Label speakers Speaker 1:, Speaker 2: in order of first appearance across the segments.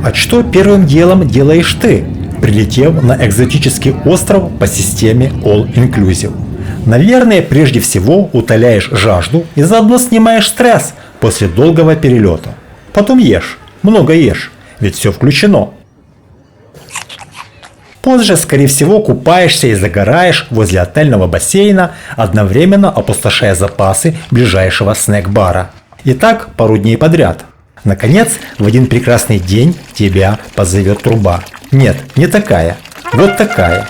Speaker 1: А что первым делом делаешь ты, прилетев на экзотический остров по системе All Inclusive? Наверное, прежде всего утоляешь жажду и заодно снимаешь стресс после долгого перелета. Потом ешь, много ешь, ведь все включено. Позже, скорее всего, купаешься и загораешь возле отельного бассейна, одновременно опустошая запасы ближайшего снэк-бара. И так пару дней подряд. Наконец, в один прекрасный день тебя позовет труба. Нет, не такая. Вот такая.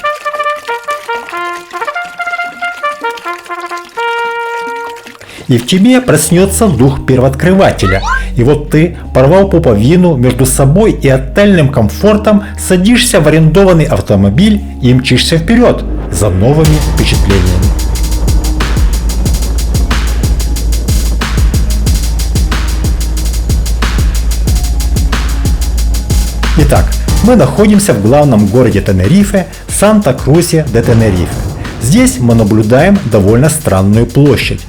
Speaker 1: И в тебе проснется дух первооткрывателя. И вот ты, порвал пуповину между собой и отельным комфортом, садишься в арендованный автомобиль и мчишься вперед за новыми впечатлениями. Итак, мы находимся в главном городе Тенерифе, Санта-Крусе-де-Тенерифе. Здесь мы наблюдаем довольно странную площадь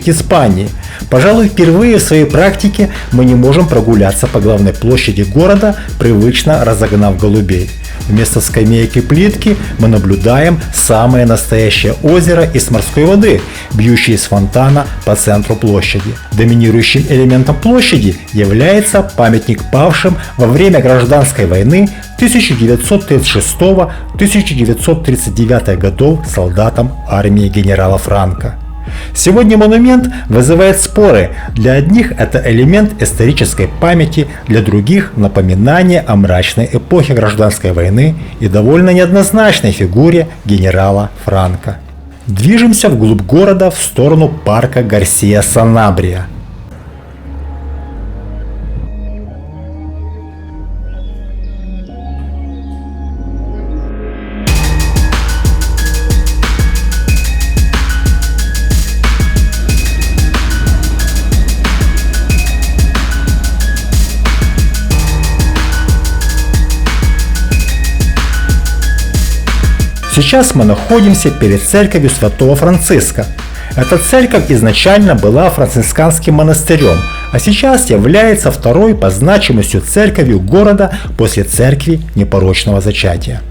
Speaker 1: Испании. Пожалуй, впервые в своей практике мы не можем прогуляться по главной площади города, привычно разогнав голубей. Вместо скамеек и плитки мы наблюдаем самое настоящее озеро из морской воды, бьющее из фонтана по центру площади. Доминирующим элементом площади является памятник павшим во время гражданской войны 1936-1939 годов солдатам армии генерала Франко. Сегодня монумент вызывает споры. Для одних это элемент исторической памяти, для других – напоминание о мрачной эпохе гражданской войны и довольно неоднозначной фигуре генерала Франко. Движемся вглубь города в сторону парка Гарсия-Санабрия. Сейчас мы находимся перед церковью Святого Франциска. Эта церковь изначально была францисканским монастырем, а сейчас является второй по значимости церковью города после церкви непорочного зачатия.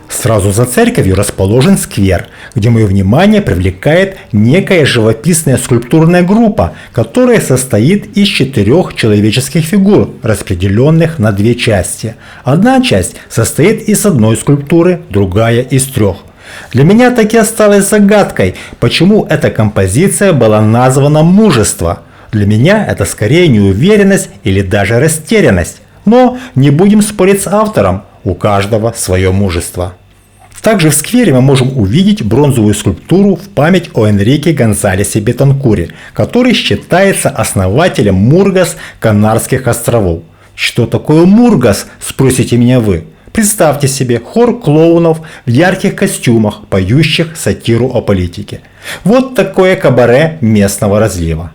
Speaker 1: Сразу за церковью расположен сквер, где мое внимание привлекает некая живописная скульптурная группа, которая состоит из 4 человеческих фигур, распределенных на 2 части. Одна часть состоит из одной скульптуры, другая из 3. Для меня так и осталось загадкой, почему эта композиция была названа «Мужество». Для меня это скорее неуверенность или даже растерянность. Но не будем спорить с автором, у каждого свое мужество. Также в сквере мы можем увидеть бронзовую скульптуру в память о Энрике Гонсалесе Бетанкуре, который считается основателем Мургас Канарских островов. Что такое Мургас, спросите меня вы? Представьте себе хор клоунов в ярких костюмах, поющих сатиру о политике. Вот такое кабаре местного разлива.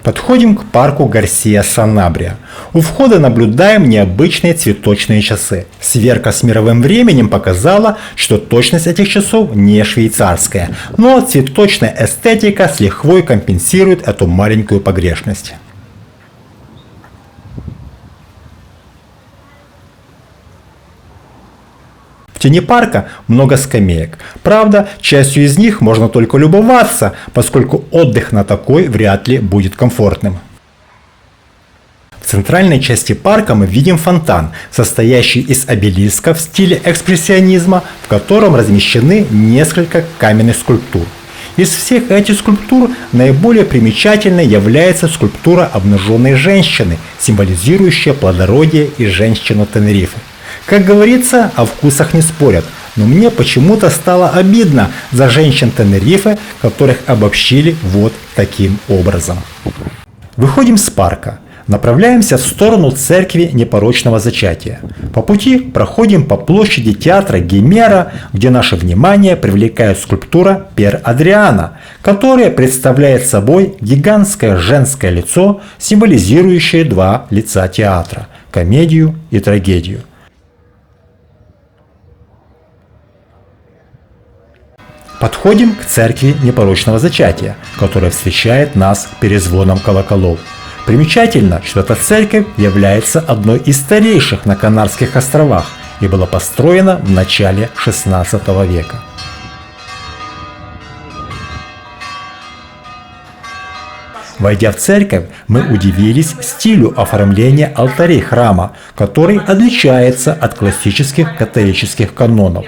Speaker 1: Подходим к парку Гарсия-Санабрия. У входа наблюдаем необычные цветочные часы. Сверка с мировым временем показала, что точность этих часов не швейцарская, но цветочная эстетика с лихвой компенсирует эту маленькую погрешность. В тени парка много скамеек. Правда, частью из них можно только любоваться, поскольку отдых на такой вряд ли будет комфортным. В центральной части парка мы видим фонтан, состоящий из обелиска в стиле экспрессионизма, в котором размещены несколько каменных скульптур. Из всех этих скульптур наиболее примечательной является скульптура обнаженной женщины, символизирующая плодородие и женщину Тенерифе. Как говорится, о вкусах не спорят, но мне почему-то стало обидно за женщин Тенерифе, которых обобщили вот таким образом. Выходим с парка. Направляемся в сторону церкви непорочного зачатия. По пути проходим по площади театра Геймера, где наше внимание привлекает скульптура Пьер Адриана, которая представляет собой гигантское женское лицо, символизирующее 2 лица театра – комедию и трагедию. Подходим к церкви непорочного зачатия, которая встречает нас перезвоном колоколов. Примечательно, что эта церковь является одной из старейших на Канарских островах и была построена в начале XVI века. Войдя в церковь, мы удивились стилю оформления алтарей храма, который отличается от классических католических канонов.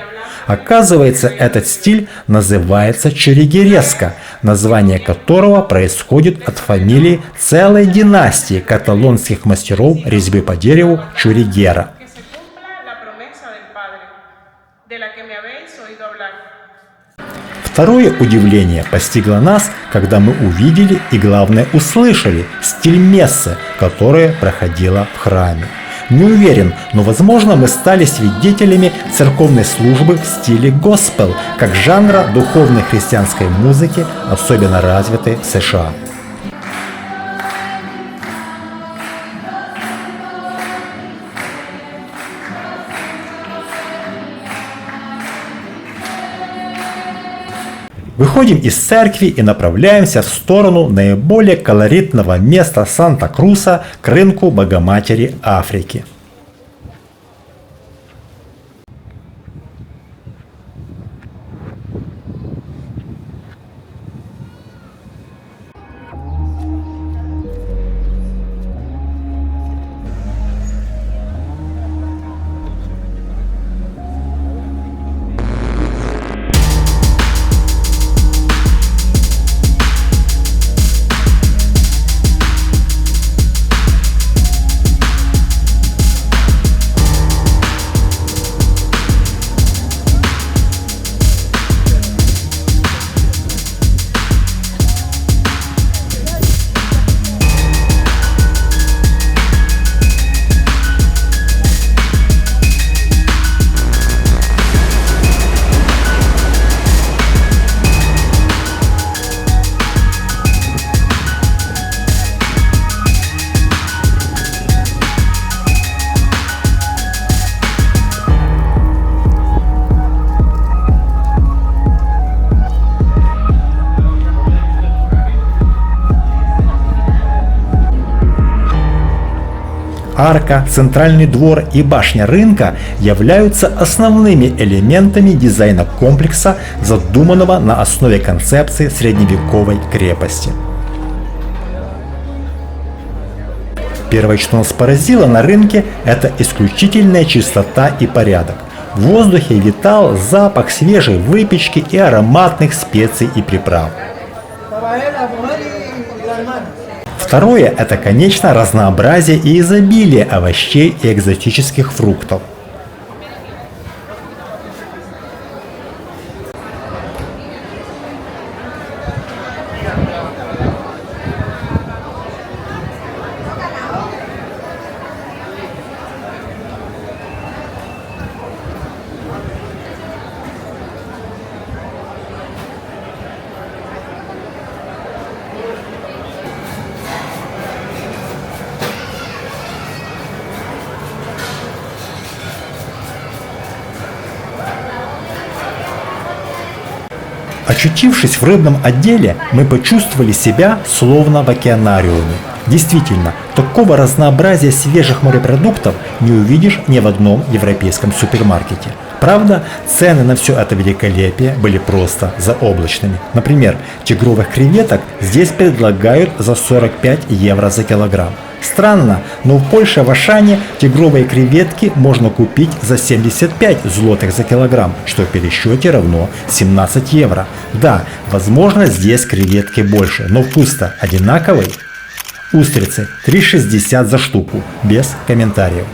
Speaker 1: Оказывается, этот стиль называется чурригереско, название которого происходит от фамилии целой династии каталонских мастеров резьбы по дереву Чурригера. Второе удивление постигло нас, когда мы увидели и, главное, услышали стиль мессы, которая проходила в храме. Не уверен, но возможно мы стали свидетелями церковной службы в стиле госпел, как жанра духовной христианской музыки, особенно развитой в США. Выходим из церкви и направляемся в сторону наиболее колоритного места Санта-Круса к рынку Богоматери Африки. Арка, центральный двор и башня рынка являются основными элементами дизайна комплекса, задуманного на основе концепции средневековой крепости. Первое, что нас поразило на рынке, это исключительная чистота и порядок. В воздухе витал запах свежей выпечки и ароматных специй и приправ. Второе – это, конечно, разнообразие и изобилие овощей и экзотических фруктов. Очутившись в рыбном отделе, мы почувствовали себя словно в океанариуме. Действительно, такого разнообразия свежих морепродуктов не увидишь ни в одном европейском супермаркете. Правда, цены на все это великолепие были просто заоблачными. Например, тигровых креветок здесь предлагают за 45 евро за килограмм. Странно, но в Польше в Ашане тигровые креветки можно купить за 75 злотых за килограмм, что в пересчете равно 17 евро. Да, возможно, здесь креветки больше, но вкус-то одинаковый. Устрицы 3,60 за штуку, без комментариев.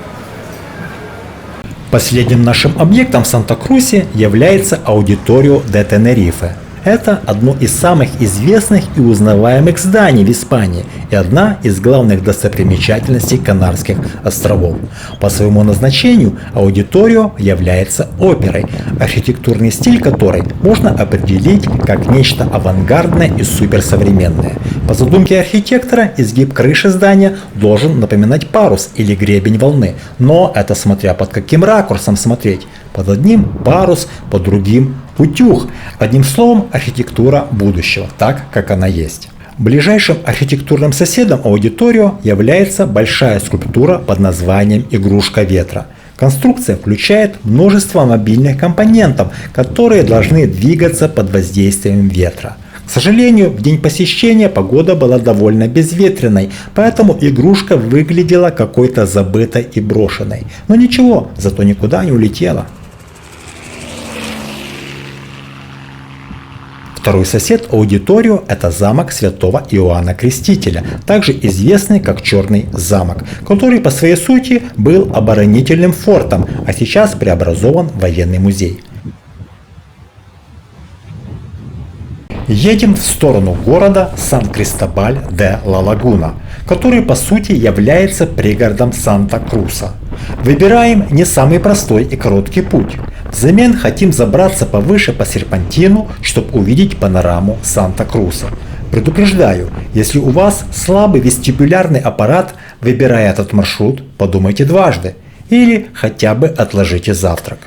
Speaker 1: Последним нашим объектом в Санта-Крусе является Аудиторио де Тенерифе. Это одно из самых известных и узнаваемых зданий в Испании и одна из главных достопримечательностей Канарских островов. По своему назначению аудиторио является оперой, архитектурный стиль которой можно определить как нечто авангардное и суперсовременное. По задумке архитектора изгиб крыши здания должен напоминать парус или гребень волны, но это смотря под каким ракурсом смотреть. Под одним парус, под другим утюг. Одним словом, архитектура будущего, так как она есть. Ближайшим архитектурным соседом аудиторио является большая скульптура под названием «Игрушка ветра». Конструкция включает множество мобильных компонентов, которые должны двигаться под воздействием ветра. К сожалению, в день посещения погода была довольно безветренной, поэтому игрушка выглядела какой-то забытой и брошенной. Но ничего, зато никуда не улетела. Второй сосед аудиторио – это замок Святого Иоанна Крестителя, также известный как Черный замок, который по своей сути был оборонительным фортом, а сейчас преобразован в военный музей. Едем в сторону города Сан-Кристобаль-де-ла-Лагуна, который по сути является пригородом Санта-Круса. Выбираем не самый простой и короткий путь. Взамен хотим забраться повыше по серпантину, чтобы увидеть панораму Санта-Круса. Предупреждаю, если у вас слабый вестибулярный аппарат, выбирая этот маршрут, подумайте дважды или хотя бы отложите завтрак.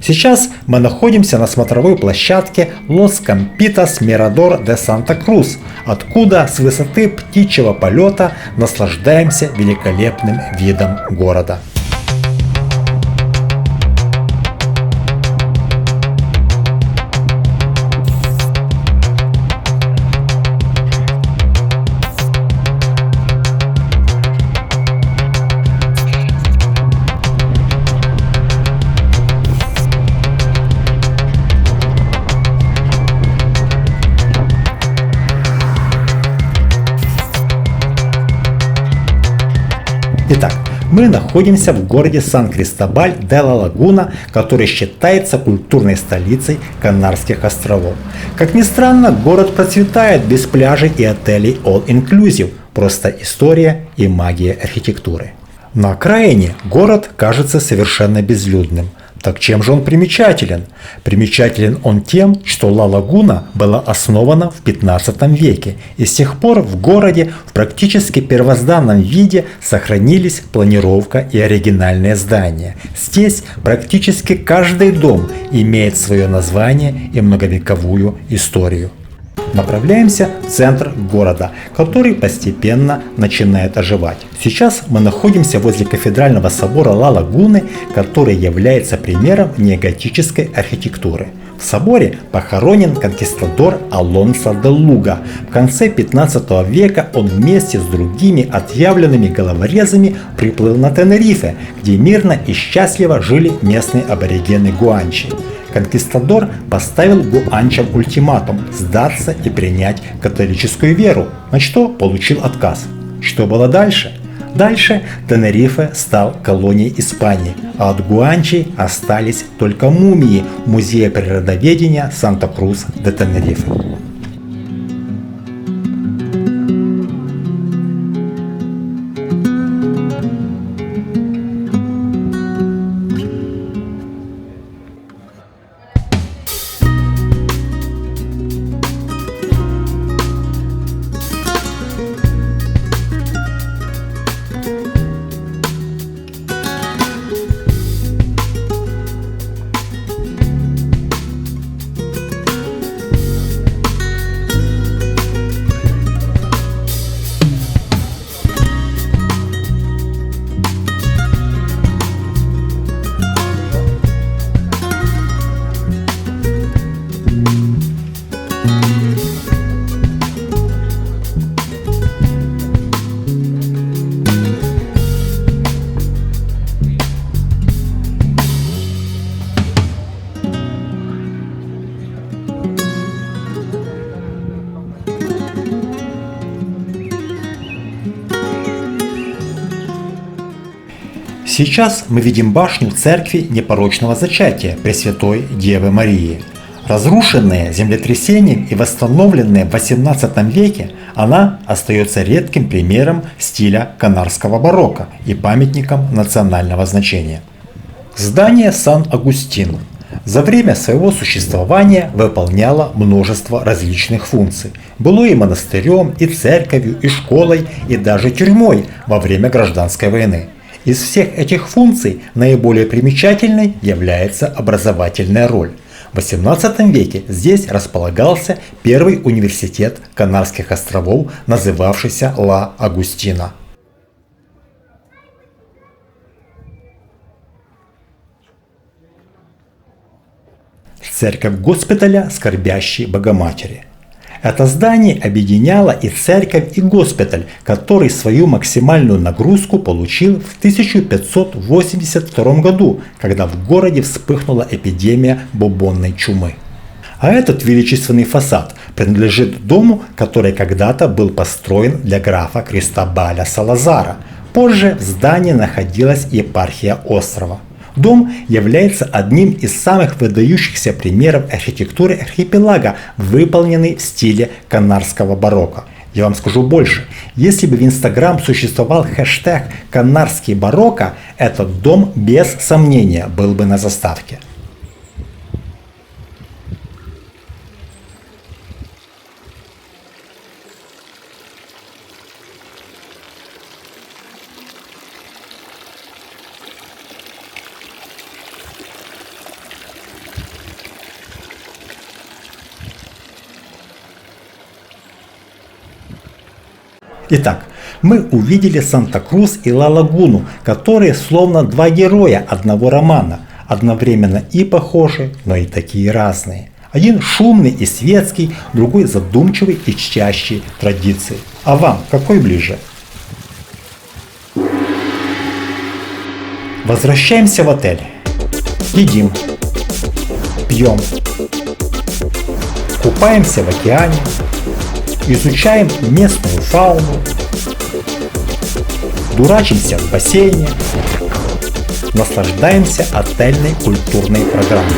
Speaker 1: Сейчас мы находимся на смотровой площадке Лос Кампитас Мирадор де Санта-Крус, откуда с высоты птичьего полета наслаждаемся великолепным видом города. Итак, мы находимся в городе Сан-Кристобаль-де-ла-Лагуна, который считается культурной столицей Канарских островов. Как ни странно, город процветает без пляжей и отелей All Inclusive, просто история и магия архитектуры. На окраине город кажется совершенно безлюдным. Так чем же он примечателен? Примечателен он тем, что Ла-Лагуна была основана в 15 веке, и с тех пор в городе в практически первозданном виде сохранились планировка и оригинальные здания. Здесь практически каждый дом имеет свое название и многовековую историю. Направляемся в центр города, который постепенно начинает оживать. Сейчас мы находимся возле кафедрального собора Ла-Лагуны, который является примером неоготической архитектуры. В соборе похоронен конкистадор Алонсо де Луга. В конце 15 века он вместе с другими отъявленными головорезами приплыл на Тенерифе, где мирно и счастливо жили местные аборигены гуанчи. Конкистадор поставил гуанчам ультиматум сдаться и принять католическую веру, на что получил отказ. Что было дальше? Дальше Тенерифе стал колонией Испании, а от гуанчей остались только мумии Музея природоведения Санта-Крус де Тенерифе. Сейчас мы видим башню церкви непорочного зачатия Пресвятой Девы Марии. Разрушенная землетрясением и восстановленная в XVIII веке, она остается редким примером стиля канарского барокко и памятником национального значения. Здание Сан-Агустин за время своего существования выполняло множество различных функций. Было и монастырем, и церковью, и школой, и даже тюрьмой во время гражданской войны. Из всех этих функций наиболее примечательной является образовательная роль. В XVIII веке здесь располагался первый университет Канарских островов, называвшийся Ла Агустина. Церковь госпиталя Скорбящей Богоматери. Это здание объединяло и церковь, и госпиталь, который свою максимальную нагрузку получил в 1582 году, когда в городе вспыхнула эпидемия бубонной чумы. А этот величественный фасад принадлежит дому, который когда-то был построен для графа Кристобаля Салазара. Позже в здании находилась епархия острова. Дом является одним из самых выдающихся примеров архитектуры архипелага, выполненный в стиле канарского барокко. Я вам скажу больше. Если бы в Instagram существовал хэштег «Канарский барокко», этот дом без сомнения был бы на заставке. Итак, мы увидели Санта-Крус и Ла-Лагуну, которые словно два героя одного романа, одновременно и похожи, но и такие разные. Один шумный и светский, другой задумчивый и чтящий традиции. А вам какой ближе? Возвращаемся в отель. Едим, пьем, купаемся в океане, изучаем местную фауну, дурачимся в бассейне, наслаждаемся отельной культурной программой.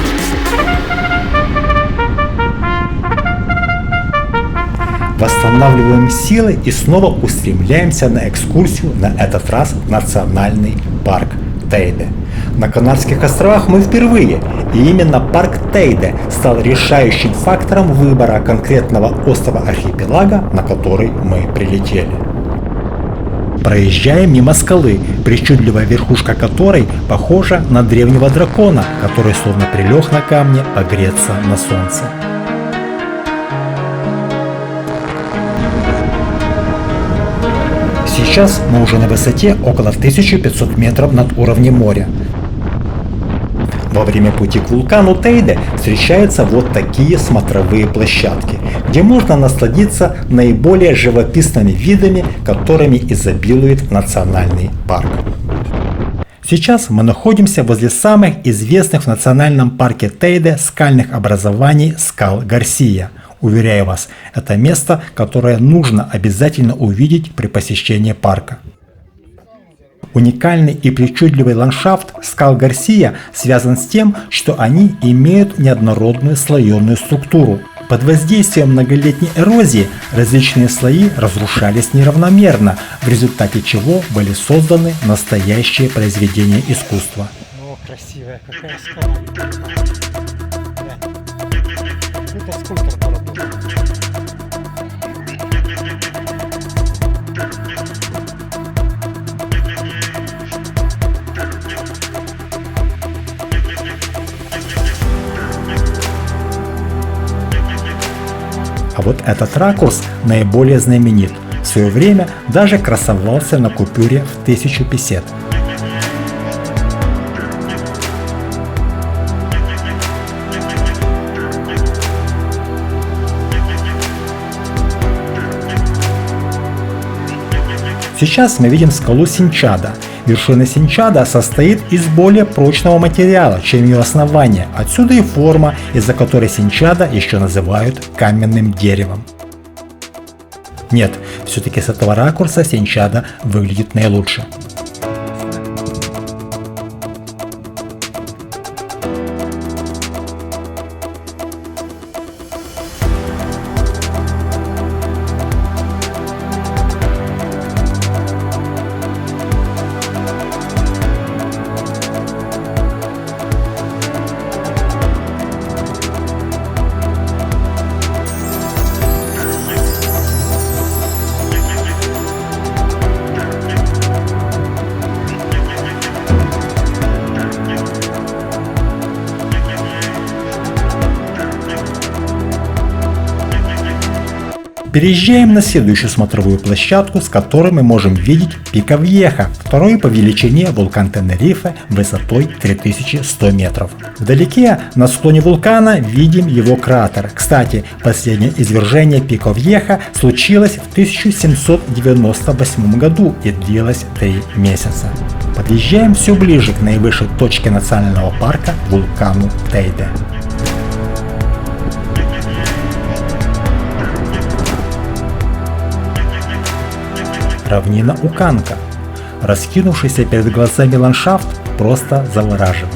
Speaker 1: Восстанавливаем силы и снова устремляемся на экскурсию, на этот раз в национальный парк Тейде. На Канарских островах мы впервые, и именно парк Тейде стал решающим фактором выбора конкретного острова архипелага, на который мы прилетели. Проезжаем мимо скалы, причудливая верхушка которой похожа на древнего дракона, который словно прилег на камне погреться на солнце. Сейчас мы уже на высоте около 1500 метров над уровнем моря. Во время пути к вулкану Тейде встречаются вот такие смотровые площадки, где можно насладиться наиболее живописными видами, которыми изобилует национальный парк. Сейчас мы находимся возле самых известных в национальном парке Тейде скальных образований скал Гарсия. Уверяю вас, это место, которое нужно обязательно увидеть при посещении парка. Уникальный и причудливый ландшафт скал Гарсия связан с тем, что они имеют неоднородную слоеную структуру. Под воздействием многолетней эрозии различные слои разрушались неравномерно, в результате чего были созданы настоящие произведения искусства.
Speaker 2: О, красивая какая скала. Это скульптор поработал.
Speaker 1: А вот этот ракурс наиболее знаменит. В свое время даже красовался на купюре в 1000 песет. Сейчас мы видим скалу Синчада. Вершина Синчада состоит из более прочного материала, чем ее основание. Отсюда и форма, из-за которой Синчада еще называют каменным деревом. Нет, все-таки с этого ракурса Синчада выглядит наилучше. Переезжаем на следующую смотровую площадку, с которой мы можем видеть Пико Вьеха, второй по величине вулкан Тенерифе высотой 3100 метров. Вдалеке, на склоне вулкана, видим его кратер. Кстати, последнее извержение Пико Вьеха случилось в 1798 году и длилось 3 месяца. Подъезжаем все ближе к наивысшей точке национального парка, вулкану Тейде. Равнина Уканка. Раскинувшийся перед глазами ландшафт просто завораживает.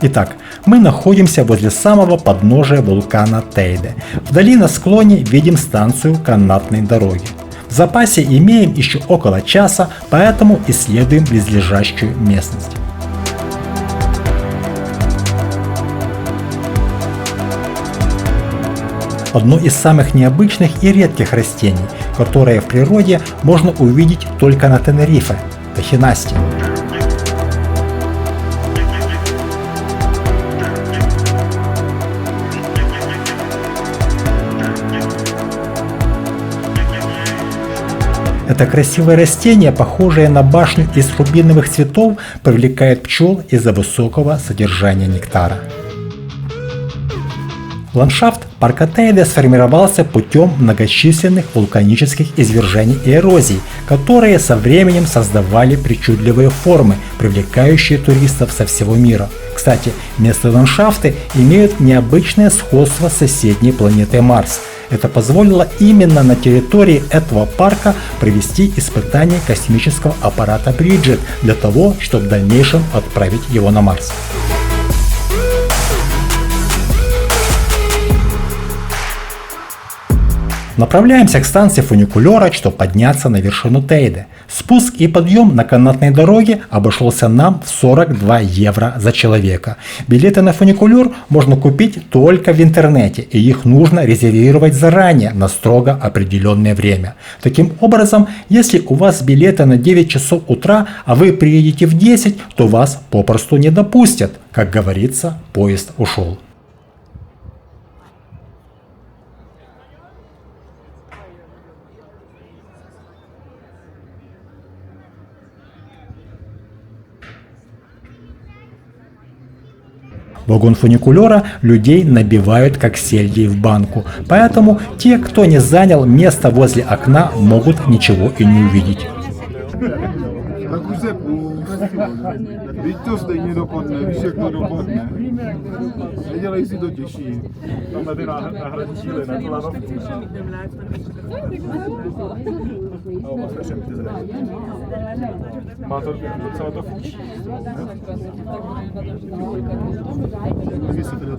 Speaker 1: Итак, мы находимся возле самого подножия вулкана Тейде. Вдали на склоне видим станцию канатной дороги. В запасе имеем еще около часа, поэтому исследуем близлежащую местность. Одно из самых необычных и редких растений, которое в природе можно увидеть только на Тенерифе – тахинасти. Это красивое растение, похожее на башню из рубиновых цветов, привлекает пчел из-за высокого содержания нектара. Ландшафт парка Тейде сформировался путем многочисленных вулканических извержений и эрозий, которые со временем создавали причудливые формы, привлекающие туристов со всего мира. Кстати, местные ландшафты имеют необычное сходство с соседней планетой Марс. Это позволило именно на территории этого парка провести испытание космического аппарата Бриджит для того, чтобы в дальнейшем отправить его на Марс. Направляемся к станции фуникулера, чтобы подняться на вершину Тейде. Спуск и подъем на канатной дороге обошелся нам в 42 евро за человека. Билеты на фуникулер можно купить только в интернете, и их нужно резервировать заранее на строго определенное время. Таким образом, если у вас билеты на 9 часов утра, а вы приедете в 10, то вас попросту не допустят. Как говорится, поезд ушел. Вагон фуникулера людей набивают как сельди в банку, поэтому те, кто не занял место возле окна, могут ничего и не увидеть.
Speaker 3: Víš to stejně dopadne, víš jak to dopadne. Nedělej si to těžší. Tamhle ty náhradní síly, ne to lanovky. Má to docela to funkční. Taky se to jde.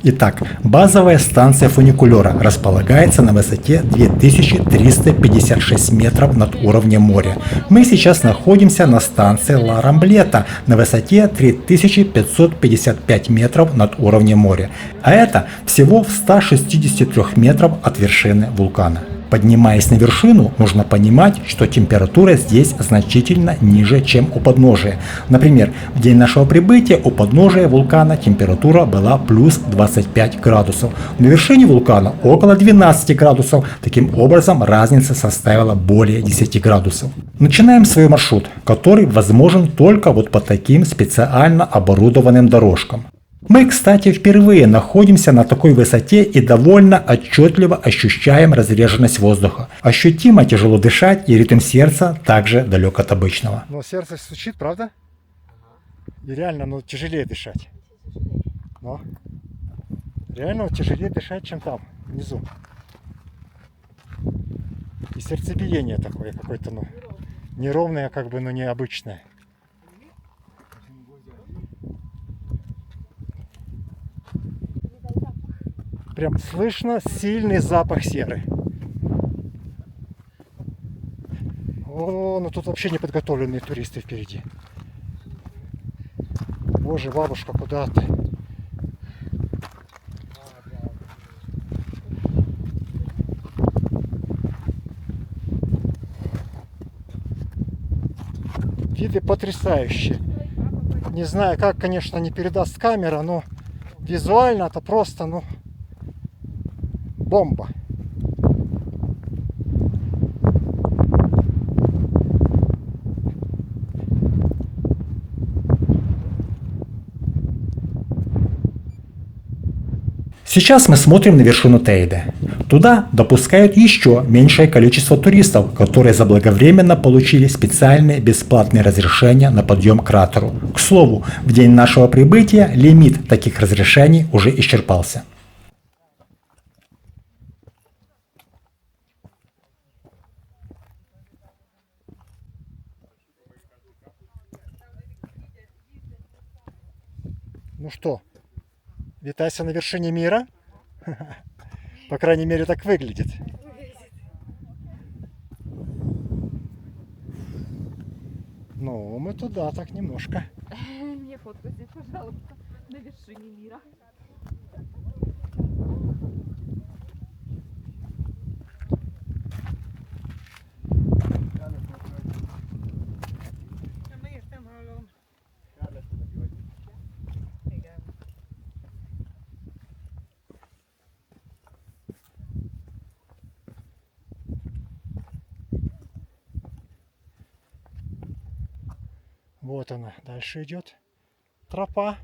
Speaker 1: Итак, базовая станция фуникулера располагается на высоте 2356 метров над уровнем моря. Мы сейчас находимся на станции Ла Рамблета на высоте 3555 метров над уровнем моря, а это всего в 163 метров от вершины вулкана. Поднимаясь на вершину, нужно понимать, что температура здесь значительно ниже, чем у подножия. Например, в день нашего прибытия у подножия вулкана температура была плюс 25 градусов. На вершине вулкана около 12 градусов. Таким образом, разница составила более 10 градусов. Начинаем свой маршрут, который возможен только вот по таким специально оборудованным дорожкам. Мы, кстати, впервые находимся на такой высоте и довольно отчетливо ощущаем разреженность воздуха. Ощутимо тяжело дышать, и ритм сердца также далек от обычного.
Speaker 2: Но сердце стучит, правда? И реально, тяжелее дышать. Но реально тяжелее дышать, чем там. внизу. И сердцебиение такое какое-то, ну, неровное, как бы, но необычное. Прям слышно сильный запах серы. О, ну тут вообще неподготовленные туристы впереди. Боже, бабушка, куда ты? Виды потрясающие. Не знаю, как, конечно, не передаст камера, но визуально это просто, ну, бомба.
Speaker 1: Сейчас мы смотрим на вершину Тейде. Туда допускают еще меньшее количество туристов, которые заблаговременно получили специальные бесплатные разрешения на подъем к кратеру. К слову, в день нашего прибытия лимит таких разрешений уже исчерпался.
Speaker 2: Ну что, витайся на вершине мира? По крайней мере, так выглядит. Ну, мы туда так немножко.
Speaker 4: Мне фотку здесь, пожалуйста, на вершине мира.
Speaker 2: Вот она, дальше идет тропа.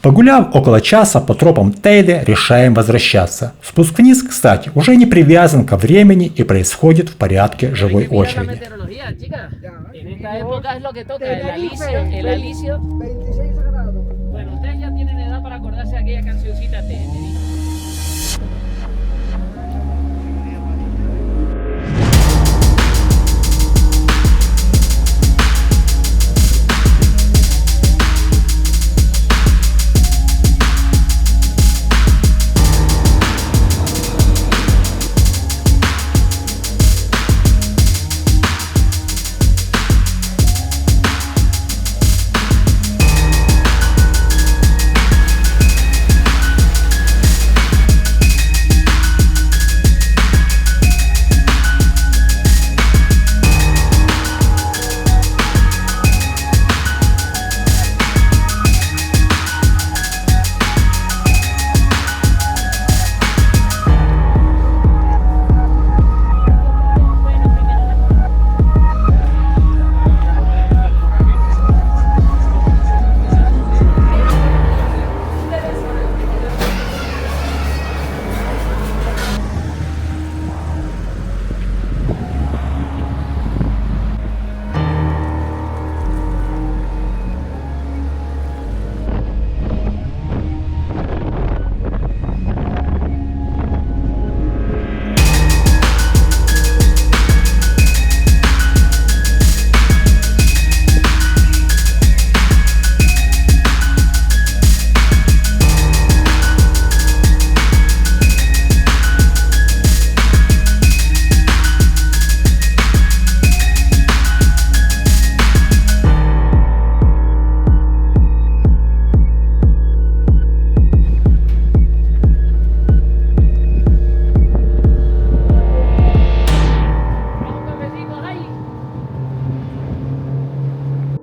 Speaker 1: Погуляв около часа по тропам Тейде, решаем возвращаться. Спуск вниз, кстати, уже не привязан ко времени и происходит в порядке живой очереди.
Speaker 5: meteorología, chica. En esta época es lo que toca, el alisio.
Speaker 6: 26 grados.
Speaker 5: Bueno, ustedes ya tienen edad para acordarse de aquella cancioncita. Te digo.